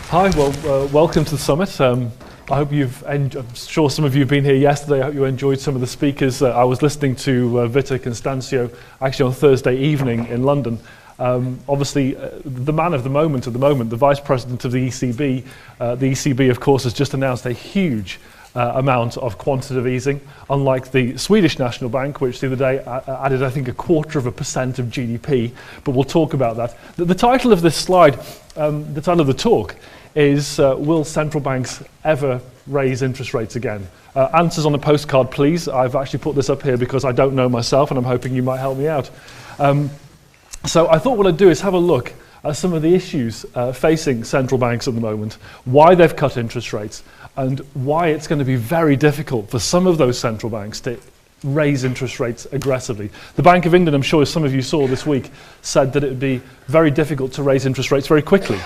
Hi, well, welcome to the summit. I hope I'm sure some of you have been here yesterday. I hope you enjoyed some of the speakers. I was listening to Vita Constancio actually on Thursday evening in London. Obviously, the man of the moment at the moment, the Vice President of the ECB. The ECB, of course, has just announced a huge amount of quantitative easing, unlike the Swedish National Bank, which the other day added, I think, 0.25% of GDP, but we'll talk about that. The title of this slide, the title of the talk, is Will Central Banks Ever Raise Interest Rates Again? Answers on a postcard, please. I've actually put this up here because I don't know myself, and I'm hoping you might help me out. So I thought what I'd do is have a look at some of the issues facing central banks at the moment, why they've cut interest rates, and why it's going to be very difficult for some of those central banks to raise interest rates aggressively. The Bank of England, I'm sure some of you saw this week, said that it would be very difficult to raise interest rates very quickly.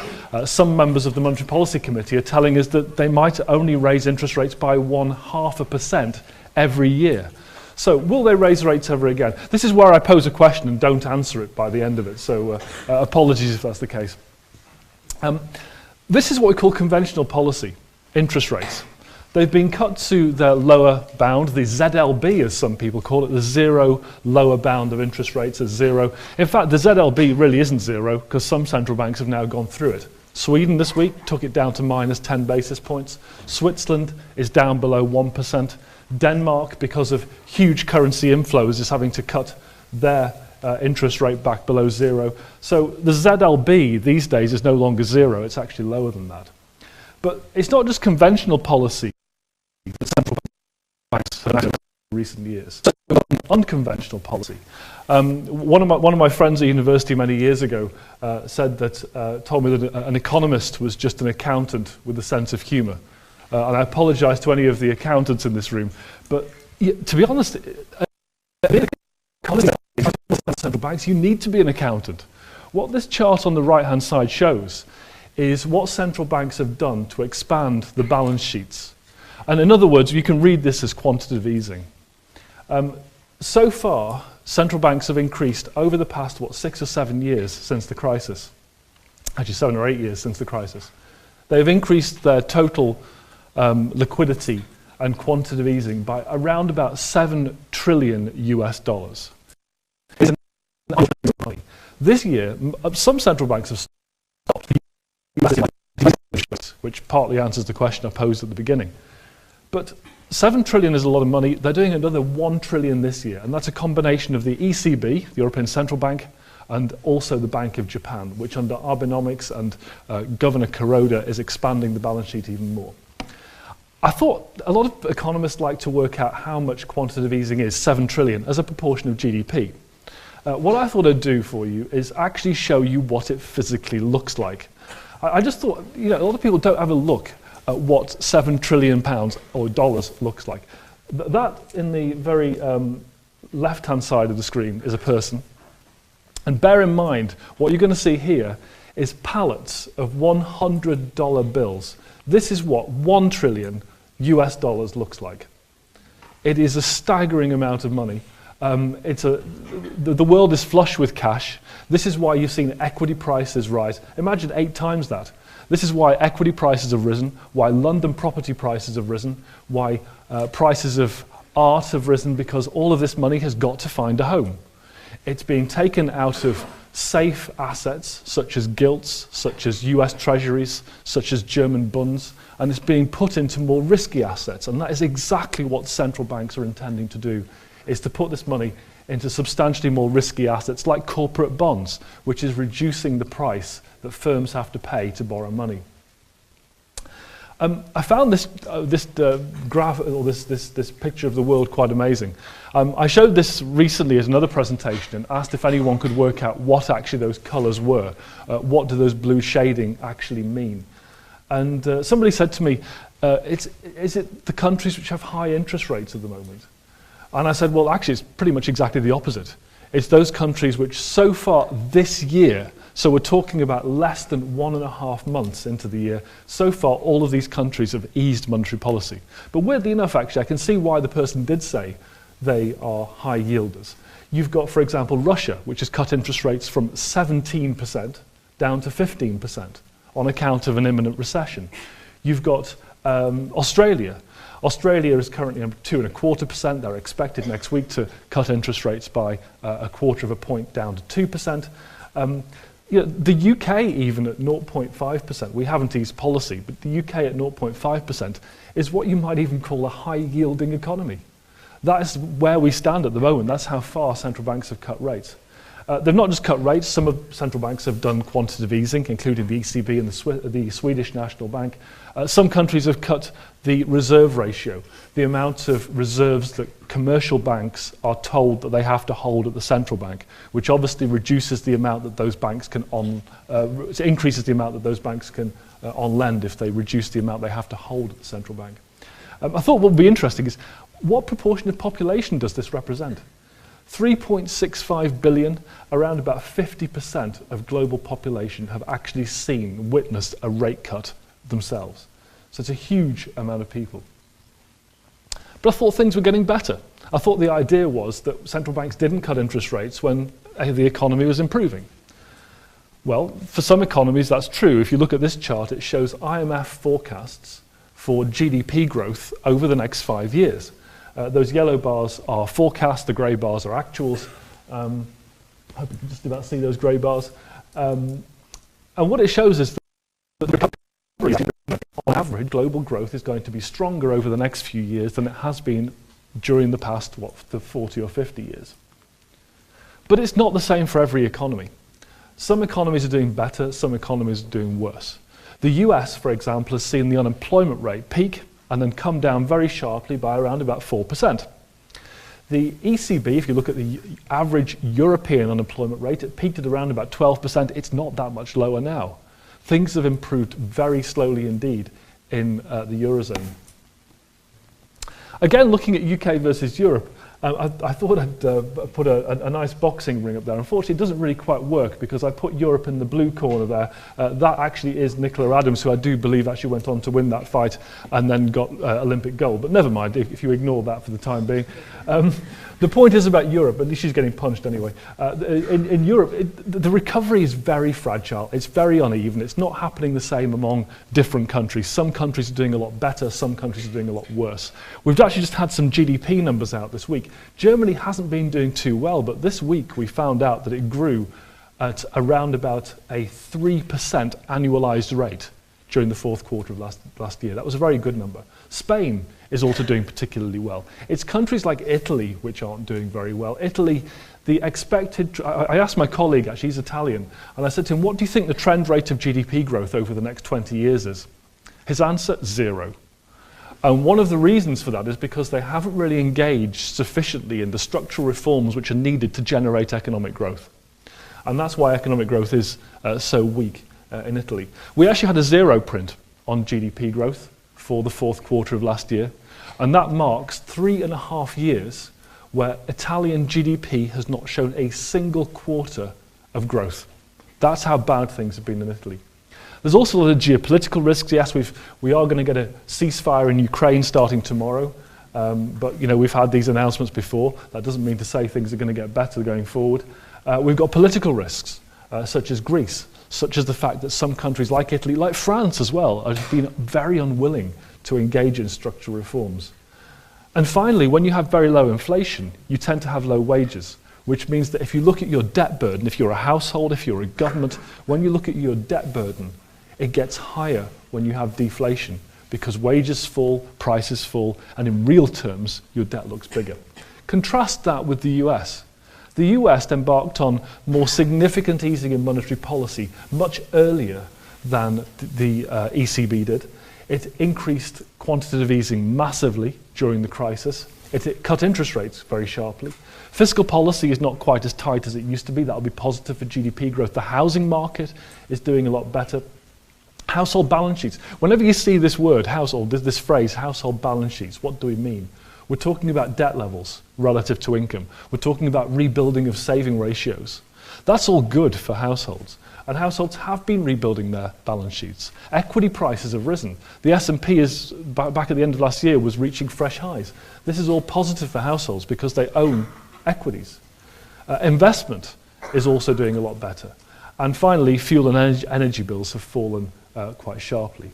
Some members of the Monetary Policy Committee are telling us that they might only raise interest rates by 0.5% every year. So will they raise rates ever again? This is where I pose a question and don't answer it by the end of it, so apologies if that's the case. This is what we call conventional policy, interest rates. They've been cut to their lower bound, the ZLB as some people call it, the zero lower bound of interest rates is zero. In fact, the ZLB really isn't zero because some central banks have now gone through it. Sweden this week took it down to minus 10 basis points. Switzerland is down below 1%. Denmark, because of huge currency inflows, is having to cut their interest rate back below zero. So the ZLB these days is no longer zero, it's actually lower than that. But it's not just conventional policy that central banks have had in recent years. We've got an unconventional policy. One of my friends at university many years ago told me that an economist was just an accountant with a sense of humour. And I apologise to any of the accountants in this room, but to be honest, central banks, you need to be an accountant. What this chart on the right-hand side shows is what central banks have done to expand the balance sheets. And in other words, you can read this as quantitative easing. So far, central banks have increased over the past, 6 or 7 years since the crisis. Actually, 7 or 8 years since the crisis. They've increased their total liquidity and quantitative easing by around about $7 trillion US. This year, some central banks have stopped, which partly answers the question I posed at the beginning. But 7 trillion is a lot of money. They're doing another 1 trillion this year, and that's a combination of the ECB, the European Central Bank, and also the Bank of Japan, which under Abenomics and Governor Kuroda is expanding the balance sheet even more. I thought a lot of economists like to work out how much quantitative easing is, 7 trillion, as a proportion of GDP. What I thought I'd do for you is actually show you what it physically looks like. I just thought, a lot of people don't have a look at what £7 trillion or dollars looks like. That in the very left-hand side of the screen is a person. And bear in mind, what you're going to see here is pallets of $100 bills. This is what 1 trillion US dollars looks like. It is a staggering amount of money. The world is flush with cash. This is why you've seen equity prices rise. Imagine 8 times that. This is why equity prices have risen, why London property prices have risen, why prices of art have risen, because all of this money has got to find a home. It's being taken out of safe assets such as gilts, such as US treasuries, such as German bunds, and it's being put into more risky assets. And that is exactly what central banks are intending to do, is to put this money into substantially more risky assets like corporate bonds, which is reducing the price that firms have to pay to borrow money. I found this graph, or this picture of the world quite amazing. I showed this recently as another presentation and asked if anyone could work out what actually those colours were. What do those blue shading actually mean? And somebody said to me, is it the countries which have high interest rates at the moment? And I said, well, actually, it's pretty much exactly the opposite. It's those countries which so far this year, so we're talking about less than 1.5 months into the year, so far all of these countries have eased monetary policy. But weirdly enough, actually, I can see why the person did say they are high yielders. You've got, for example, Russia, which has cut interest rates from 17% down to 15% on account of an imminent recession. You've got Australia. Australia is currently at 2.25%. They're expected next week to cut interest rates by a quarter of a point down to 2%. The UK even at 0.5%, we haven't eased policy, but the UK at 0.5% is what you might even call a high-yielding economy. That is where we stand at the moment. That's how far central banks have cut rates. They've not just cut rates, some of central banks have done quantitative easing, including the ECB and the Swedish National Bank. Some countries have cut the reserve ratio, the amount of reserves that commercial banks are told that they have to hold at the central bank, which obviously reduces the amount that those banks can increases the amount that those banks can on lend if they reduce the amount they have to hold at the central bank. I thought what would be interesting is, what proportion of population does this represent? 3.65 billion, around about 50% of global population have actually witnessed a rate cut themselves. So it's a huge amount of people. But I thought things were getting better. I thought the idea was that central banks didn't cut interest rates when the economy was improving. Well, for some economies that's true. If you look at this chart, it shows IMF forecasts for GDP growth over the next 5 years. Those yellow bars are forecasts, the grey bars are actuals. I hope you can just about see those grey bars. And what it shows is that on average, global growth is going to be stronger over the next few years than it has been during the past, the 40 or 50 years. But it's not the same for every economy. Some economies are doing better, some economies are doing worse. The US, for example, has seen the unemployment rate peak and then come down very sharply by around about 4%. The ECB, if you look at the average European unemployment rate, it peaked at around about 12%. It's not that much lower now. Things have improved very slowly indeed in the Eurozone. Again, looking at UK versus Europe, I thought I'd put a nice boxing ring up there. Unfortunately, it doesn't really quite work because I put Europe in the blue corner there. That actually is Nicola Adams, who I do believe actually went on to win that fight and then got Olympic gold. But never mind, if you ignore that for the time being. The point is about Europe, at least she's getting punched anyway. In Europe, the recovery is very fragile. It's very uneven. It's not happening the same among different countries. Some countries are doing a lot better. Some countries are doing a lot worse. We've actually just had some GDP numbers out this week. Germany hasn't been doing too well, but this week we found out that it grew at around about a 3% annualized rate during the fourth quarter of last year. That was a very good number. Spain is also doing particularly well. It's countries like Italy which aren't doing very well. Italy, the expected... I asked my colleague, actually, he's Italian, and I said to him, what do you think the trend rate of GDP growth over the next 20 years is? His answer, 0. And one of the reasons for that is because they haven't really engaged sufficiently in the structural reforms which are needed to generate economic growth. And that's why economic growth is so weak in Italy. We actually had a 0 print on GDP growth for the fourth quarter of last year, and that marks 3.5 years where Italian GDP has not shown a single quarter of growth. That's how bad things have been in Italy. There's also a lot of geopolitical risks. Yes, we are going to get a ceasefire in Ukraine starting tomorrow, but we've had these announcements before. That doesn't mean to say things are going to get better going forward. We've got political risks, such as Greece, such as the fact that some countries like Italy, like France as well, have been very unwilling to engage in structural reforms. And finally, when you have very low inflation, you tend to have low wages, which means that if you look at your debt burden, if you're a household, if you're a government, when you look at your debt burden, it gets higher when you have deflation because wages fall, prices fall, and in real terms, your debt looks bigger. Contrast that with the US. The US embarked on more significant easing in monetary policy much earlier than the ECB did. It increased quantitative easing massively during the crisis. It cut interest rates very sharply. Fiscal policy is not quite as tight as it used to be. That will be positive for GDP growth. The housing market is doing a lot better. Household balance sheets. Whenever you see this word, household, this phrase, household balance sheets, what do we mean? We're talking about debt levels relative to income. We're talking about rebuilding of saving ratios. That's all good for households. And households have been rebuilding their balance sheets. Equity prices have risen. The S&P is, back at the end of last year, was reaching fresh highs. This is all positive for households because they own equities. Investment is also doing a lot better. And finally, fuel and energy bills have fallen quite sharply.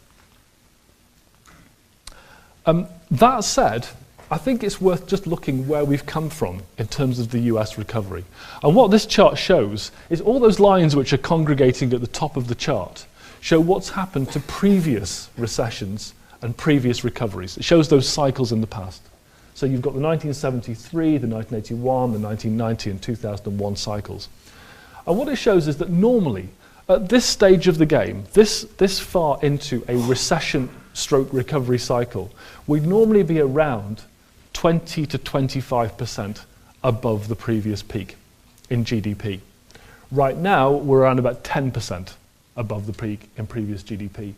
That said, I think it's worth just looking where we've come from in terms of the US recovery. And what this chart shows is all those lines which are congregating at the top of the chart show what's happened to previous recessions and previous recoveries. It shows those cycles in the past. So you've got the 1973, the 1981, the 1990 and 2001 cycles. And what it shows is that normally, at this stage of the game, this far into a recession-stroke recovery cycle, we'd normally be around 20 to 25% above the previous peak in GDP. Right now, we're around about 10% above the peak in previous GDP.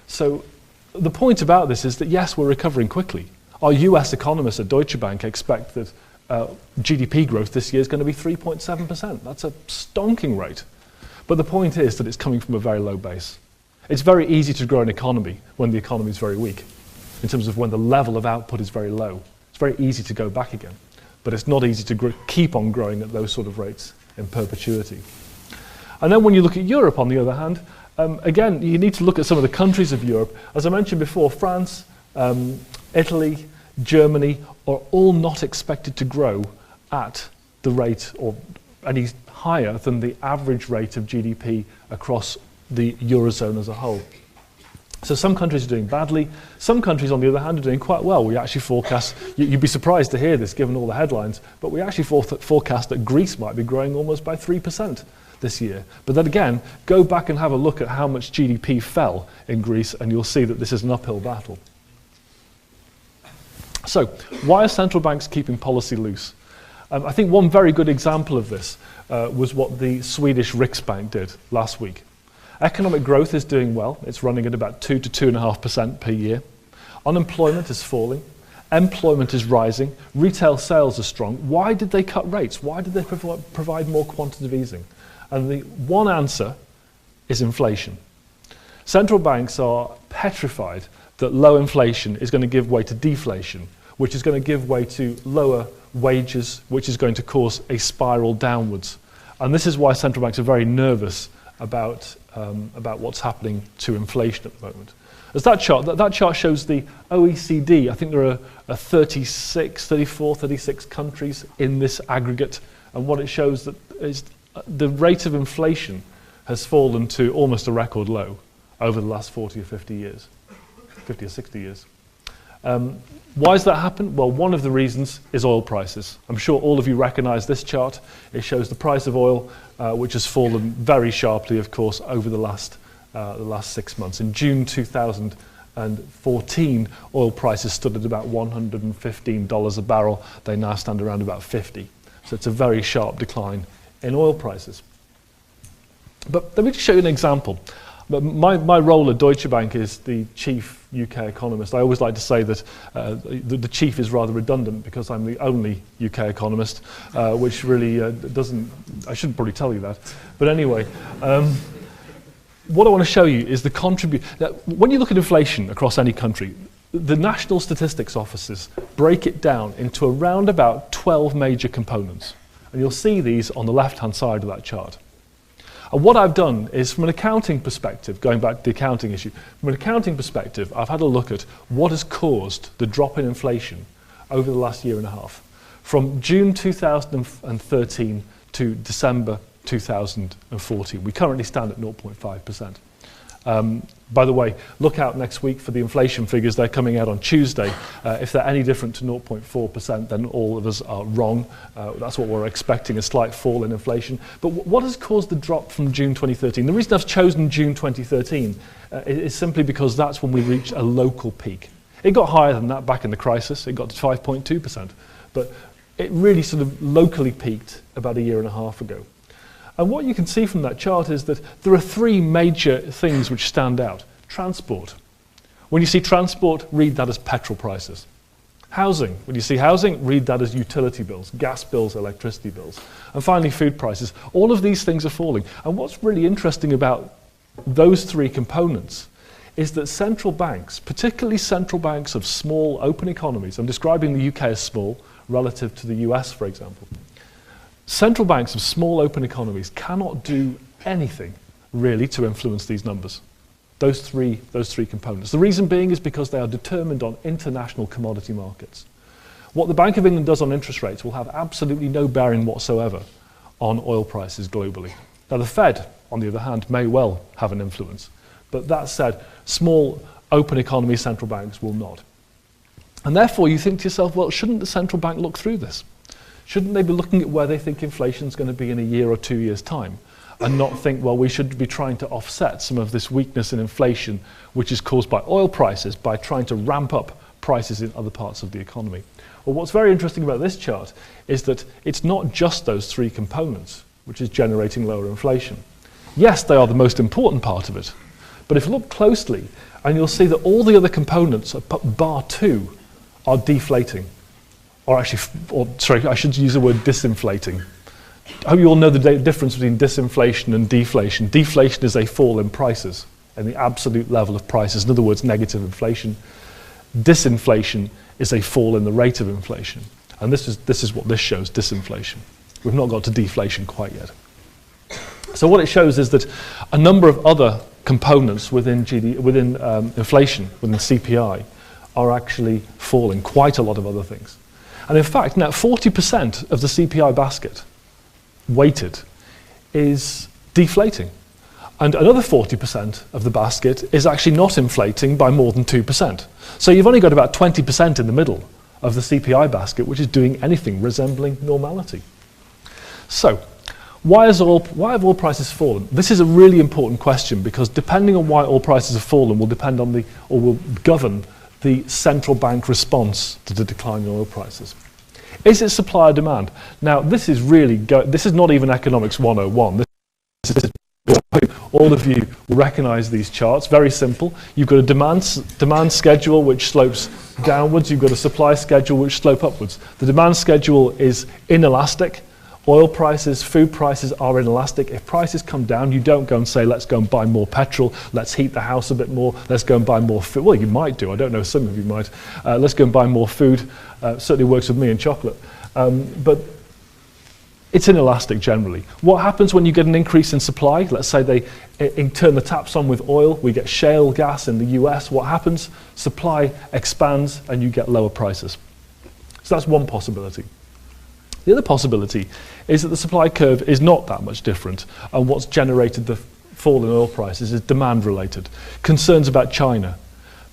So the point about this is that, yes, we're recovering quickly. Our US economists at Deutsche Bank expect that GDP growth this year is going to be 3.7%. That's a stonking rate. But the point is that it's coming from a very low base. It's very easy to grow an economy when the economy is very weak, in terms of when the level of output is very low. It's very easy to go back again, but it's not easy to keep on growing at those sort of rates in perpetuity. And then when you look at Europe, on the other hand, again, you need to look at some of the countries of Europe. As I mentioned before, France, Italy, Germany are all not expected to grow at the rate or any higher than the average rate of GDP across the Eurozone as a whole. So some countries are doing badly. Some countries, on the other hand, are doing quite well. We actually forecast, you'd be surprised to hear this given all the headlines, but we actually forecast that Greece might be growing almost by 3% this year. But then again, go back and have a look at how much GDP fell in Greece, and you'll see that this is an uphill battle. So, why are central banks keeping policy loose? I think one very good example of this was what the Swedish Riksbank did last week. Economic growth is doing well. It's running at about 2 to 2.5% per year. Unemployment is falling. Employment is rising. Retail sales are strong. Why did they cut rates? Why did they provide more quantitative easing? And the one answer is inflation. Central banks are petrified that low inflation is going to give way to deflation, which is going to give way to lower wages, which is going to cause a spiral downwards. And this is why central banks are very nervous about what's happening to inflation at the moment. As that chart shows the OECD, I think there are 34, 36 countries in this aggregate, and what it shows that is the rate of inflation has fallen to almost a record low over the last 40 or 50 years, 50 or 60 years. Why has that happened? Well, one of the reasons is oil prices. I'm sure all of you recognize this chart. It shows the price of oil, which has fallen very sharply, of course, over the last 6 months. In June 2014, oil prices stood at about $115 a barrel. They now stand around about 50. So it's a very sharp decline in oil prices. But let me just show you an example. But my role at Deutsche Bank is the chief UK economist. I always like to say that the chief is rather redundant because I'm the only UK economist, which really doesn't, I shouldn't probably tell you that. But anyway, what I want to show you is the when you look at inflation across any country, the national statistics offices break it down into around about 12 major components. And you'll see these on the left-hand side of that chart. And what I've done is, from an accounting perspective, going back to the accounting issue, from an accounting perspective, I've had a look at what has caused the drop in inflation over the last year and a half, from June 2013 to December 2014. We currently stand at 0.5%. By the way, look out next week for the inflation figures. They're coming out on Tuesday. If they're any different to 0.4%, then all of us are wrong. That's what we're expecting, a slight fall in inflation. But what has caused the drop from June 2013? The reason I've chosen June 2013 is simply because that's when we reached a local peak. It got higher than that back in the crisis. It got to 5.2%. But it really sort of locally peaked about a year and a half ago. And what you can see from that chart is that there are three major things which stand out. Transport. When you see transport, read that as petrol prices. Housing. When you see housing, read that as utility bills, gas bills, electricity bills. And finally, food prices. All of these things are falling. And what's really interesting about those three components is that central banks, particularly central banks of small, open economies, I'm describing the UK as small relative to the US, for example, central banks of small open economies cannot do anything really to influence these numbers. Those three components. The reason being is because they are determined on international commodity markets. What the Bank of England does on interest rates will have absolutely no bearing whatsoever on oil prices globally. Now the Fed, on the other hand, may well have an influence. But that said, small open economy central banks will not. And therefore you think to yourself, well, shouldn't the central bank look through this? Shouldn't they be looking at where they think inflation is going to be in a year or 2 years' time? And not think, well, we should be trying to offset some of this weakness in inflation, which is caused by oil prices, by trying to ramp up prices in other parts of the economy. Well, what's very interesting about this chart is that it's not just those three components which is generating lower inflation. Yes, they are the most important part of it, but if you look closely, and you'll see that all the other components, bar two, are deflating. Or actually, sorry, I should use the word disinflating. I hope you all know the difference between disinflation and deflation. Deflation is a fall in prices, and the absolute level of prices, in other words, negative inflation. Disinflation is a fall in the rate of inflation. And this is what this shows, disinflation. We've not got to deflation quite yet. So what it shows is that a number of other components within inflation, within CPI, are actually falling, quite a lot of other things. And in fact, now 40% of the CPI basket, weighted, is deflating. And another 40% of the basket is actually not inflating by more than 2%. So you've only got about 20% in the middle of the CPI basket, which is doing anything resembling normality. So, why have oil prices fallen? This is a really important question because depending on why oil prices have fallen will depend on will govern the central bank response to the decline in oil prices. Is it supply or demand? Now, this is not even economics 101. All of you will recognize these charts. Very simple. You've got a demand schedule which slopes downwards. You've got a supply schedule which slope upwards. The demand schedule is inelastic. Oil prices, food prices are inelastic. If prices come down, you don't go and say, let's go and buy more petrol, let's heat the house a bit more, let's go and buy more food. Well, you might do, I don't know, some of you might. Let's go and buy more food. Certainly works with me and chocolate. But it's inelastic generally. What happens when you get an increase in supply? Let's say they turn the taps on with oil, we get shale gas in the US. What happens? Supply expands and you get lower prices. So that's one possibility. The other possibility is that the supply curve is not that much different, and what's generated the fall in oil prices is demand related. Concerns about China.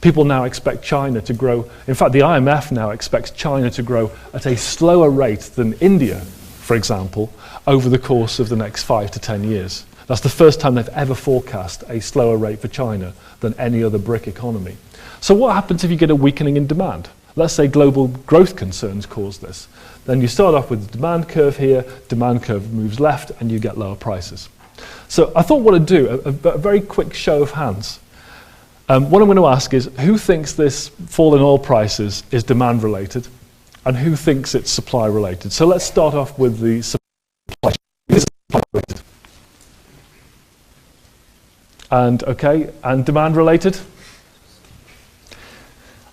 People now expect China to grow. In fact, the IMF now expects China to grow at a slower rate than India, for example, over the course of the next 5 to 10 years. That's the first time they've ever forecast a slower rate for China than any other BRIC economy. So what happens if you get a weakening in demand? Let's say global growth concerns cause this. Then you start off with the demand curve here, demand curve moves left, and you get lower prices. So I thought what I'd do, a very quick show of hands. What I'm going to ask is, who thinks this fall in oil prices is demand related, and who thinks it's supply related? So let's start off with the supply related. And demand related?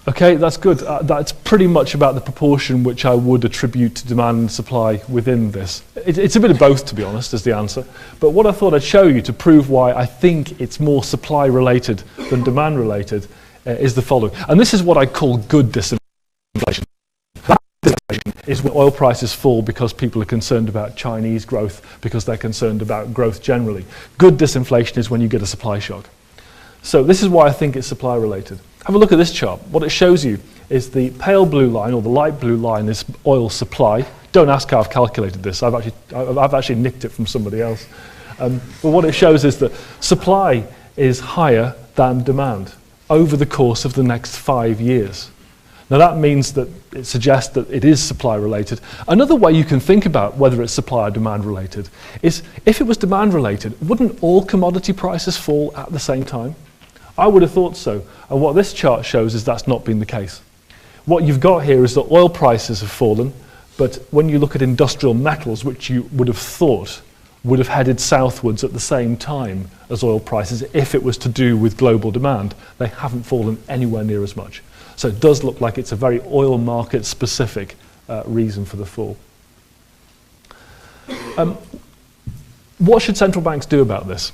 Okay, that's good. That's pretty much about the proportion which I would attribute to demand and supply within this. It's a bit of both, to be honest, is the answer. But what I thought I'd show you to prove why I think it's more supply related than demand related is the following. And this is what I call good disinflation. That disinflation is when oil prices fall because people are concerned about Chinese growth, because they're concerned about growth generally. Good disinflation is when you get a supply shock. So this is why I think it's supply related. Have a look at this chart. What it shows you is the pale blue line, or the light blue line, is oil supply. Don't ask how I've calculated this. I've actually nicked it from somebody else. But what it shows is that supply is higher than demand over the course of the next 5 years. Now that means that it suggests that it is supply related. Another way you can think about whether it's supply or demand related is, if it was demand related, wouldn't all commodity prices fall at the same time? I would have thought so, and what this chart shows is that's not been the case. What you've got here is that oil prices have fallen, but when you look at industrial metals, which you would have thought would have headed southwards at the same time as oil prices if it was to do with global demand, they haven't fallen anywhere near as much. So it does look like it's a very oil market specific reason for the fall. What should central banks do about this?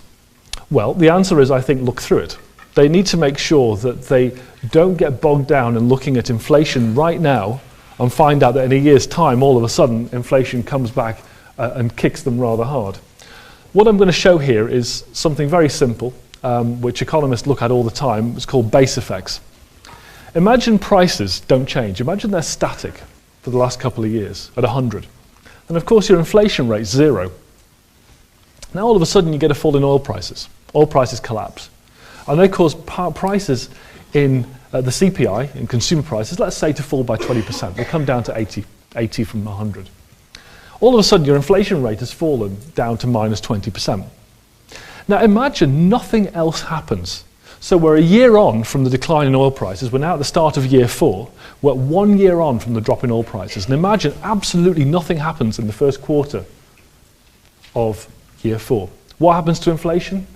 Well, the answer is, I think, look through it. They need to make sure that they don't get bogged down in looking at inflation right now and find out that in a year's time, all of a sudden, inflation comes back and kicks them rather hard. What I'm going to show here is something very simple, which economists look at all the time. It's called base effects. Imagine prices don't change. Imagine they're static for the last couple of years at 100. And of course, your inflation rate's 0. Now all of a sudden you get a fall in oil prices. Oil prices collapse. And they cause prices in the CPI, in consumer prices, let's say to fall by 20%. They come down to 80 from 100. All of a sudden your inflation rate has fallen down to minus 20%. Now imagine nothing else happens. So we're a year on from the decline in oil prices. We're now at the start of year 4. We're 1 year on from the drop in oil prices. And imagine absolutely nothing happens in the first quarter of year 4. What happens to inflation?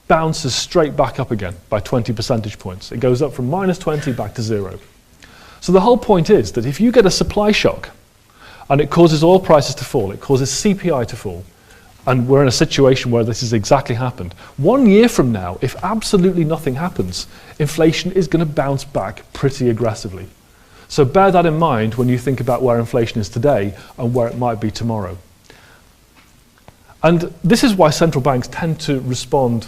Bounces straight back up again by 20 percentage points. It goes up from minus 20 back to 0. So the whole point is that if you get a supply shock and it causes oil prices to fall, it causes CPI to fall, and we're in a situation where this has exactly happened. 1 year from now, if absolutely nothing happens, inflation is going to bounce back pretty aggressively. So bear that in mind when you think about where inflation is today and where it might be tomorrow. And this is why central banks tend to respond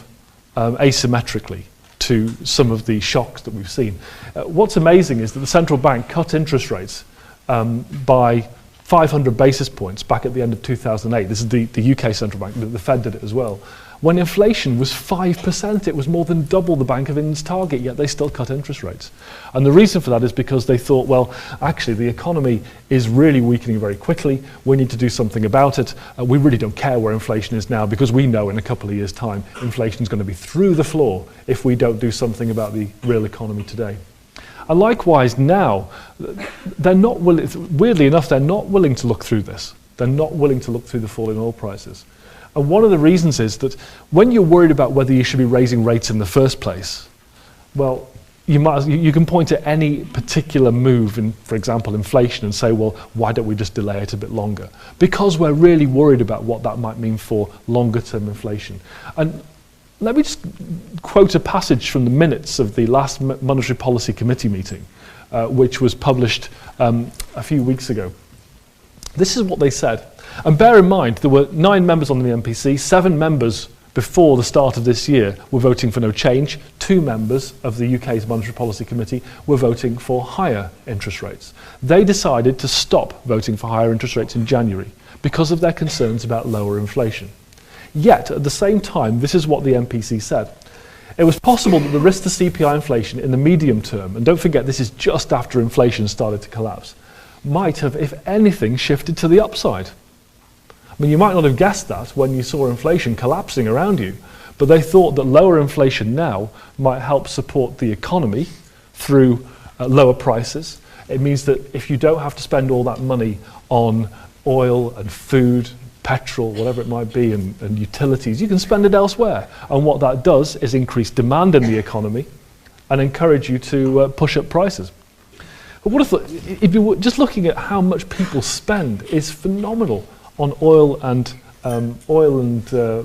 asymmetrically to some of the shocks that we've seen. What's amazing is that the central bank cut interest rates by 500 basis points back at the end of 2008. This is the UK central bank, the Fed did it as well. When inflation was 5%, it was more than double the Bank of England's target, yet they still cut interest rates. And the reason for that is because they thought, well, actually the economy is really weakening very quickly, we need to do something about it. We really don't care where inflation is now, because we know in a couple of years' time inflation is going to be through the floor if we don't do something about the real economy today. And likewise now, they're not willing, weirdly enough, they're not willing to look through this. They're not willing to look through the fall in oil prices. And one of the reasons is that when you're worried about whether you should be raising rates in the first place, well, you can point to any particular move in, for example, inflation, and say, well, why don't we just delay it a bit longer? Because we're really worried about what that might mean for longer-term inflation. And let me just quote a passage from the minutes of the last Monetary Policy Committee meeting, which was published a few weeks ago. This is what they said. And bear in mind, there were 9 members on the MPC, 7 members before the start of this year were voting for no change. 2 members of the UK's Monetary Policy Committee were voting for higher interest rates. They decided to stop voting for higher interest rates in January because of their concerns about lower inflation. Yet, at the same time, this is what the MPC said. It was possible that the risk to CPI inflation in the medium term, and don't forget this is just after inflation started to collapse, might have, if anything, shifted to the upside. I mean, you might not have guessed that when you saw inflation collapsing around you, but they thought that lower inflation now might help support the economy through lower prices. It means that if you don't have to spend all that money on oil and food, petrol, whatever it might be, and utilities, you can spend it elsewhere. And what that does is increase demand in the economy and encourage you to push up prices. But what if you were just looking at how much people spend is phenomenal on oil and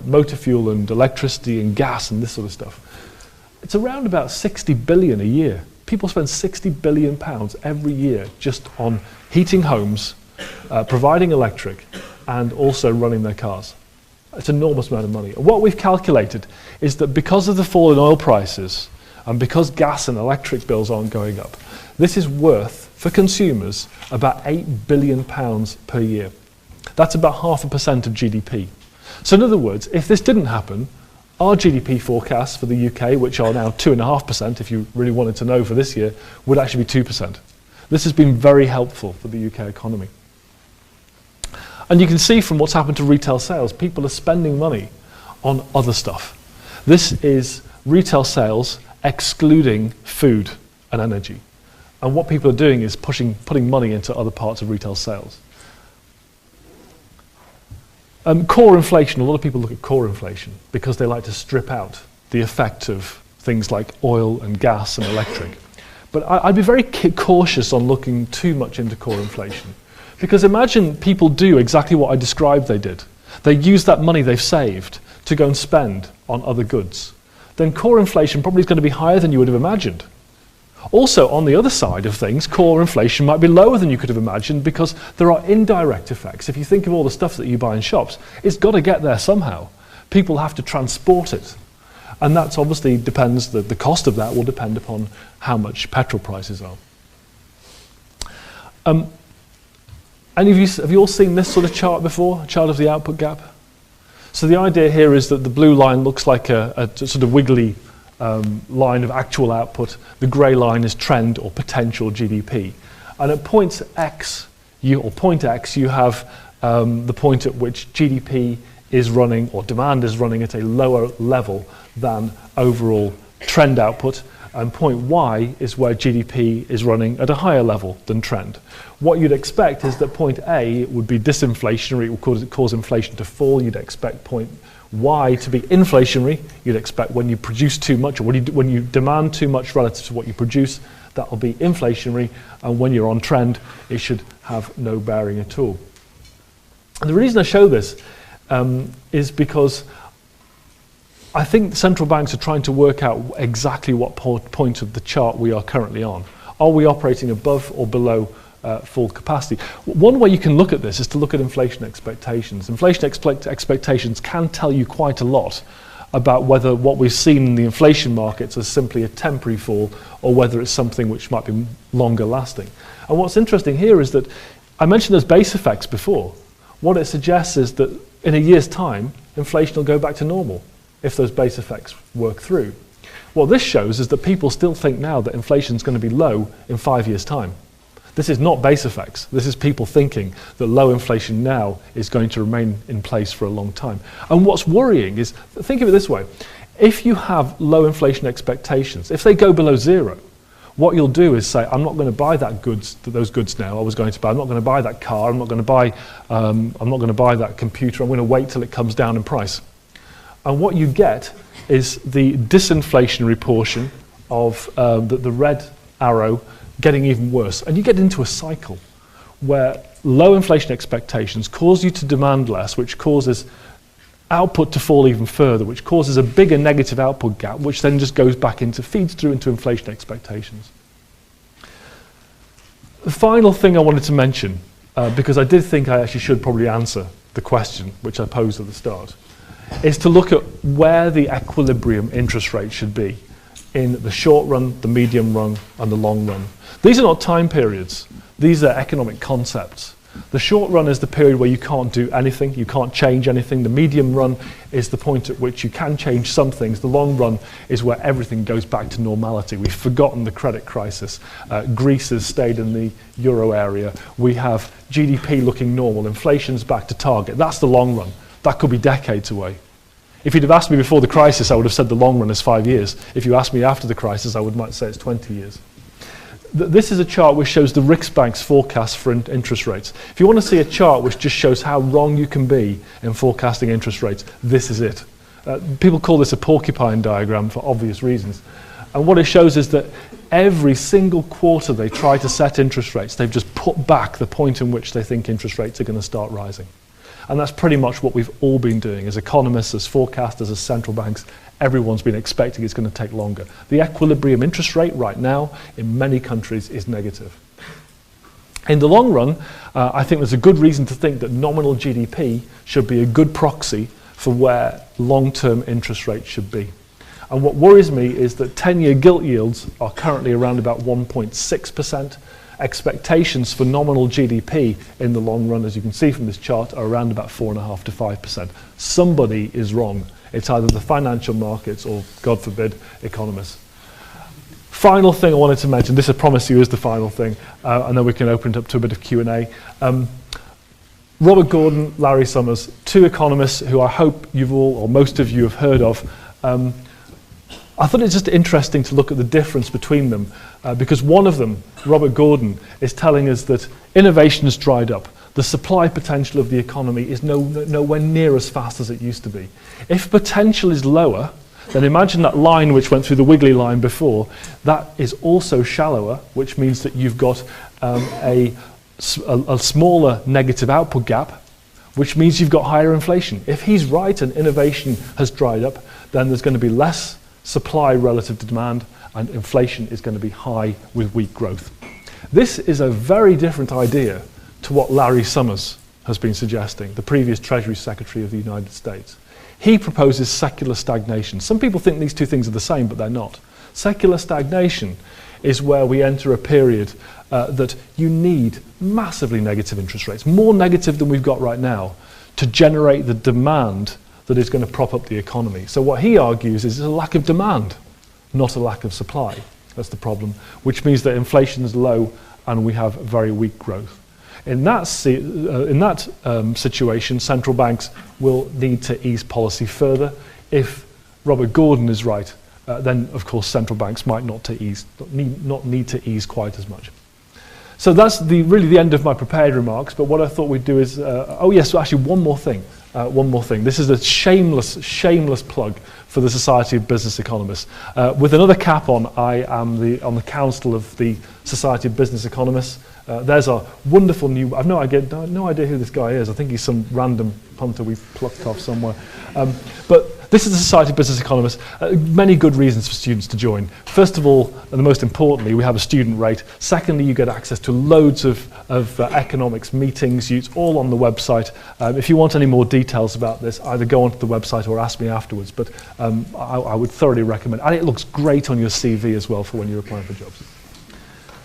motor fuel and electricity and gas and this sort of stuff. It's around about 60 billion a year. People spend 60 billion pounds every year just on heating homes, providing electric, and also running their cars. It's an enormous amount of money. And what we've calculated is that because of the fall in oil prices and because gas and electric bills aren't going up, this is worth, for consumers, about £8 billion per year. That's about 0.5% of GDP. So in other words, if this didn't happen, our GDP forecasts for the UK, which are now 2.5%, if you really wanted to know for this year, would actually be 2%. This has been very helpful for the UK economy. And you can see from what's happened to retail sales, people are spending money on other stuff. This is retail sales excluding food and energy. And what people are doing is putting money into other parts of retail sales. Core inflation, a lot of people look at core inflation because they like to strip out the effect of things like oil and gas and electric. But I'd be very cautious on looking too much into core inflation. Because imagine people do exactly what I described they did. they use that money they've saved to go and spend on other goods, then core inflation probably is going to be higher than you would have imagined. Also, on the other side of things, core inflation might be lower than you could have imagined because there are indirect effects. If you think of all the stuff that you buy in shops, it's got to get there somehow. People have to transport it. And that's obviously depends, the cost of that will depend upon how much petrol prices are. Any of you, have you all seen this sort of chart before, a chart of the output gap? So the idea here is that the blue line looks like a sort of wiggly line of actual output. The grey line is trend or potential GDP. And at point X, you have the point at which GDP is running, or demand is running at a lower level than overall trend output, and point Y is where GDP is running at a higher level than trend. What you'd expect is that point A would be disinflationary, it would cause inflation to fall. You'd expect point Y to be inflationary. You'd expect when you produce too much, or when you demand too much relative to what you produce, that will be inflationary, and when you're on trend, it should have no bearing at all. And the reason I show this is because I think central banks are trying to work out exactly what point of the chart we are currently on. Are we operating above or below full capacity? One way you can look at this is to look at inflation expectations. Inflation expectations can tell you quite a lot about whether what we've seen in the inflation markets is simply a temporary fall or whether it's something which might be longer lasting. And what's interesting here is that I mentioned those base effects before. What it suggests is that in a year's time, inflation will go back to normal if those base effects work through. What this shows is that people still think now that inflation is going to be low in 5 years' time. This is not base effects. This is people thinking that low inflation now is going to remain in place for a long time. And what's worrying is, think of it this way, if you have low inflation expectations, if they go below zero, what you'll do is say, I'm not going to buy those goods now I was going to buy. I'm not going to buy that car. I'm not going to buy that computer. I'm going to wait till it comes down in price. And what you get is the disinflationary portion of the red arrow getting even worse. And you get into a cycle where low inflation expectations cause you to demand less, which causes output to fall even further, which causes a bigger negative output gap, which then just feeds through into inflation expectations. The final thing I wanted to mention, because I did think I actually should probably answer the question which I posed at the start, is to look at where the equilibrium interest rate should be in the short run, the medium run, and the long run. These are not time periods. These are economic concepts. The short run is the period where you can't do anything, you can't change anything. The medium run is the point at which you can change some things. The long run is where everything goes back to normality. We've forgotten the credit crisis. Greece has stayed in the euro area. We have GDP looking normal. Inflation's back to target. That's the long run. That could be decades away. If you'd have asked me before the crisis, I would have said the long run is 5 years. If you asked me after the crisis, I might say it's 20 years. This is a chart which shows the Riksbank's forecast for interest rates. If you want to see a chart which just shows how wrong you can be in forecasting interest rates, this is it. People call this a porcupine diagram for obvious reasons. And what it shows is that every single quarter they try to set interest rates, they've just put back the point in which they think interest rates are going to start rising. And that's pretty much what we've all been doing as economists, as forecasters, as central banks. Everyone's been expecting it's going to take longer. The equilibrium interest rate right now in many countries is negative. In the long run, I think there's a good reason to think that nominal GDP should be a good proxy for where long-term interest rates should be. And what worries me is that 10-year gilt yields are currently around about 1.6%. Expectations for nominal GDP in the long run, as you can see from this chart, are around about 4.5% to 5%. Somebody is wrong. It's either the financial markets or, God forbid, economists. Final thing I wanted to mention, this I promise you is the final thing, and then we can open it up to a bit of Q&A. Robert Gordon, Larry Summers, two economists who I hope you've all, or most of you have heard of. I thought it's just interesting to look at the difference between them, because one of them, Robert Gordon, is telling us that innovation has dried up. The supply potential of the economy is nowhere near as fast as it used to be. If potential is lower, then imagine that line which went through the wiggly line before. That is also shallower, which means that you've got a smaller negative output gap, which means you've got higher inflation. If he's right and innovation has dried up, then there's going to be less supply relative to demand, and inflation is going to be high with weak growth. This is a very different idea to what Larry Summers has been suggesting, the previous Treasury Secretary of the United States. He proposes secular stagnation. Some people think these two things are the same, but they're not. Secular stagnation is where we enter a period that you need massively negative interest rates, more negative than we've got right now, to generate the demand that is going to prop up the economy. So what he argues is a lack of demand, not a lack of supply. That's the problem, which means that inflation is low and we have very weak growth. In that situation, central banks will need to ease policy further. If Robert Gordon is right, then of course central banks might not need to ease quite as much. So that's really the end of my prepared remarks, but what I thought we'd do is, actually one more thing. This is a shameless plug for the Society of Business Economists. With another cap on, I am on the council of the Society of Business Economists. There's a wonderful new, I've no idea who this guy is. I think he's some random punter we've plucked off somewhere. But this is the Society of Business Economists. Many good reasons for students to join. First of all, and most importantly, we have a student rate. Secondly, you get access to loads of economics meetings. It's all on the website. If you want any more details about this, either go onto the website or ask me afterwards. But I would thoroughly recommend it. And it looks great on your CV as well for when you're applying for jobs.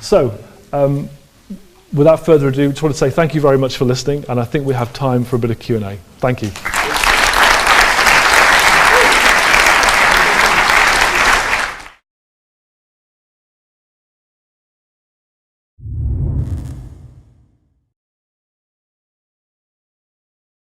So, without further ado, I just want to say thank you very much for listening, and I think we have time for a bit of Q&A. Thank you.